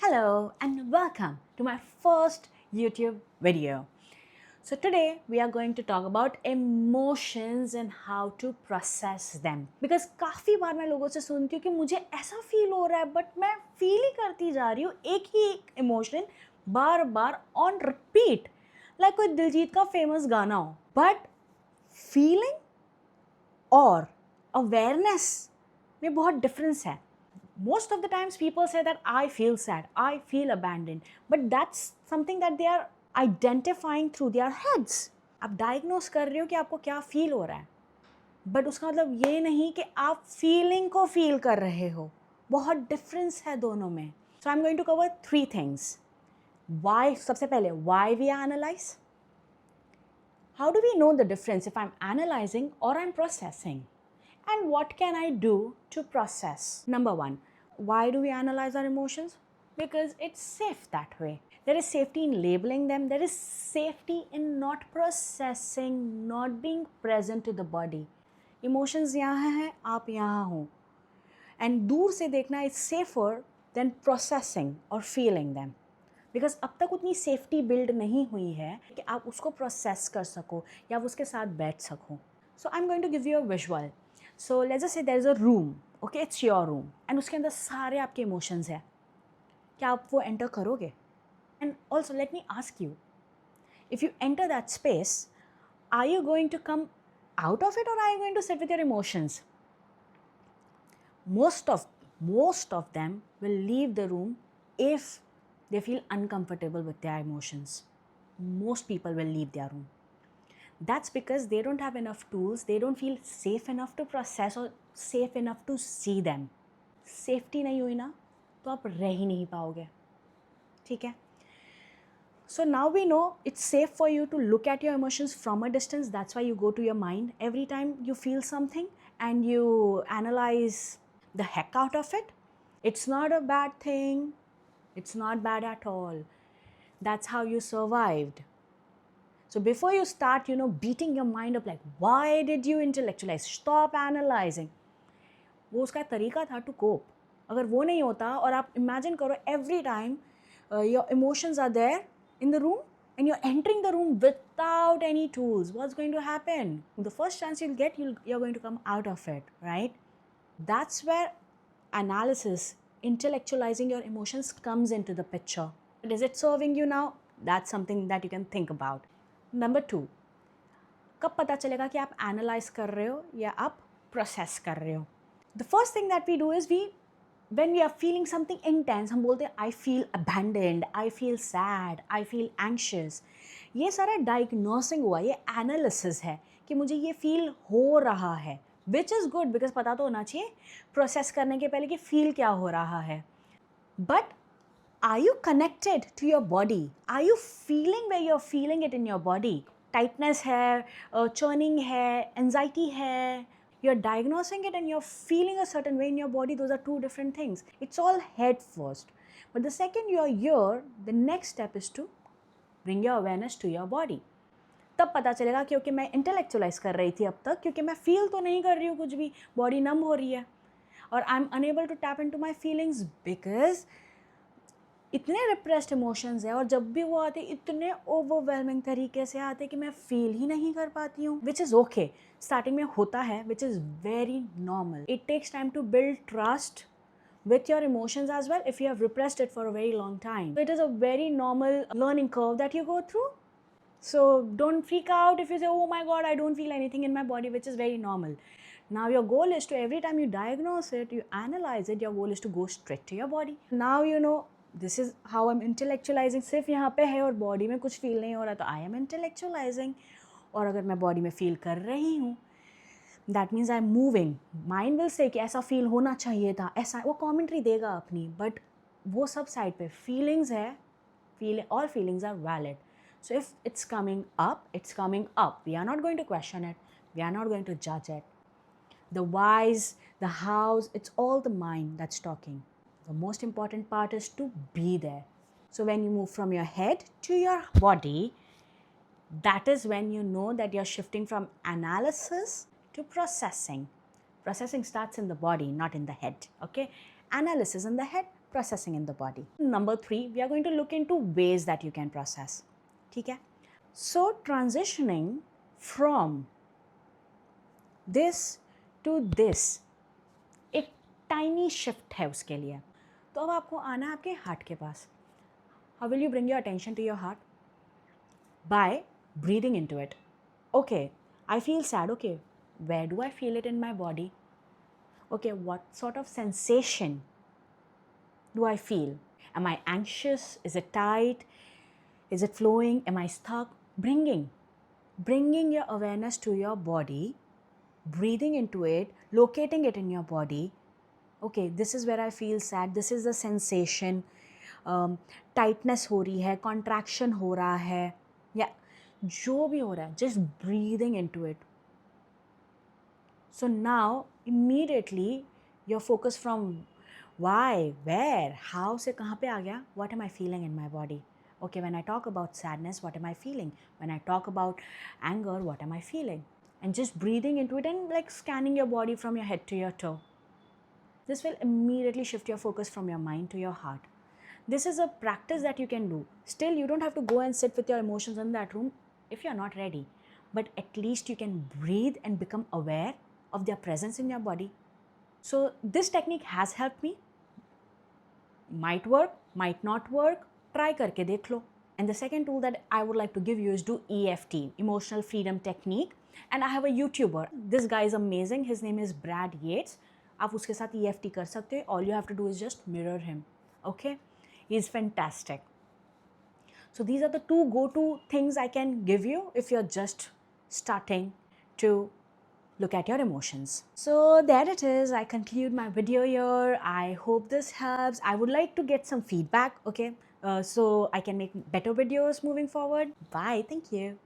Hello and welcome to my first YouTube video. So today we are going to talk about emotions and how to process them. Because काफ़ी बार मैं लोगों से सुनती हूँ कि मुझे ऐसा फील हो रहा है बट मैं फील ही करती जा रही हूँ एक ही एक emotion bar bar on repeat like कोई दिलजीत का फेमस गाना हो. बट फीलिंग और अवेयरनेस में बहुत डिफरेंस है. Most of the times people say that I feel sad, I feel abandoned, but that's something that they are identifying through their heads. आप diagnose कर रहे हो कि आपको क्या फील हो रहा है, बट उसका मतलब ये नहीं कि आप फीलिंग को फील कर रहे हो. बहुत डिफरेंस है दोनों में. So I am going to cover 3 things. Why, सबसे पहले why we analyze. How do we know the difference if I am analyzing और I am processing. And what can I do to process? Number one, why do we analyze our emotions? Because it's safe that way. There is safety in labeling them. There is safety in not processing, not being present to the body. Emotions यहाँ हैं, आप यहाँ हो. And दूर से देखना is safer than processing or feeling them. Because अब तक उतनी safety build नहीं हुई है कि आप उसको process कर सको या उसके साथ बैठ सको. So I'm going to give you a visual. So let's just say there is a room, okay, it's your room, and उसके अंदर सारे आपके emotions हैं. क्या आप वो enter करोगे? And also let me ask you, if you enter that space, are you going to come out of it or are you going to sit with your emotions? Most of them will leave the room if they feel uncomfortable with their emotions. Most people will leave their room. That's because they don't have enough tools, they don't feel safe enough to process or safe enough to see them. Safety नहीं हुई ना तो आप रह ही नहीं पाओगे. ठीक है? So now we know it's safe for you to look at your emotions from a distance. That's why you go to your mind every time you feel something and you analyze the heck out of it. It's not a bad thing. It's not bad at all. That's how you survived. So before you start, beating your mind up like, why did you intellectualize? Stop analyzing. वो उसका तरीका था to cope. अगर वो नहीं होता और आप imagine करो every time your emotions are there in the room and you're entering the room without any tools, what's going to happen? The first chance you'll get, you're going to come out of it, right? That's where analysis, intellectualizing your emotions comes into the picture. But is it serving you now? That's something that you can think about. Number 2, कब पता चलेगा कि आप analyse कर रहे हो या आप प्रोसेस कर रहे हो? The first thing that we do is when we are feeling something intense, हम बोलते हैं I feel abandoned, I feel sad, I feel anxious. ये सारा डायग्नोसिंग हुआ, ये एनालिसिस है कि मुझे ये फील हो रहा है, विच इज़ गुड बिकॉज पता तो होना चाहिए प्रोसेस करने के पहले कि फील क्या हो रहा है. But are you connected to your body? Are you feeling where you're feeling it in your body? Tightness है, churning है, anxiety है. You're diagnosing it and you're feeling a certain way in your body. Those are two different things. It's all head first. But the second you're here, the next step is to bring your awareness to your body. तब पता चलेगा क्योंकि मैं intellectualise कर रही थी अब तक, क्योंकि मैं फील तो नहीं कर रही हूँ कुछ भी, बॉडी नम हो रही है और I am unable to tap into my feelings because इतने रिप्रेस्ड इमोशंस हैं और जब भी वो आते इतने ओवरवेलमिंग तरीके से आते कि मैं फील ही नहीं कर पाती हूँ. विच इज़ ओके, स्टार्टिंग में होता है, which is very normal. It takes time to build trust with your emotions as well if you have repressed it for a very long time. So it is a very normal learning curve that you go through. So don't freak out if you say, oh my god, I don't feel anything in my body, which is very normal. Now your goal is to, every time you diagnose it, you analyze it, your goal is to go straight to your body. Now you know this is how I'm intellectualizing. सिर्फ यहाँ पे है और body में कुछ feel नहीं हो रहा तो I am intellectualizing. और अगर मैं बॉडी में फील कर रही हूँ, that means I am moving. Mind will say कि ऐसा फील होना चाहिए था, ऐसा वो कॉमेंट्री देगा अपनी, बट वो सब साइड पे फीलिंग्स है. All feelings are valid. So if it's coming up, it's coming up. We are not going to question it, we are not going to जज it. The whys, the hows, it's all the mind that's talking. The most important part is to be there. So when you move from your head to your body, that is when you know that you're shifting from analysis to processing. Processing starts in the body, not in the head, okay? Analysis in the head, processing in the body. Number 3, we are going to look into ways that you can process. Okay? So transitioning from this to this एक tiny shift है उसके लिए. तो अब आपको आना है आपके हार्ट के पास. How will you bring your attention to your heart? By breathing into it. Okay, I feel sad. Okay, where do I feel it in my body? Okay, what sort of sensation do I feel? Am I anxious? Is it tight? Is it flowing? Am I stuck? Bringing your awareness to your body, breathing into it, locating it in your body. Okay, this is where I feel sad. This is the sensation. Tightness हो रही है, contraction हो रहा है, या जो भी हो रहा है, just breathing into it. So now immediately your focus from why, where, how से कहाँ पे आ गया? What am I feeling in my body? Okay, when I talk about sadness, what am I feeling? When I talk about anger, what am I feeling? And just breathing into it and like scanning your body from your head to your toe. This will immediately shift your focus from your mind to your heart. This is a practice that you can do. Still, you don't have to go and sit with your emotions in that room if you're not ready. But at least you can breathe and become aware of their presence in your body. So this technique has helped me. Might work, might not work. Try करके देख लो. And the second tool that I would like to give you is do EFT, Emotional Freedom Technique. And I have a YouTuber. This guy is amazing. His name is Brad Yates. आप उसके साथ EFT कर सकते हो. All you have to do is just mirror him. Okay? He's fantastic. So these are the 2 go-to things I can give you if you're just starting to look at your emotions. So there it is. I conclude my video here. I hope this helps. I would like to get some feedback, okay? So I can make better videos moving forward. Bye. Thank you.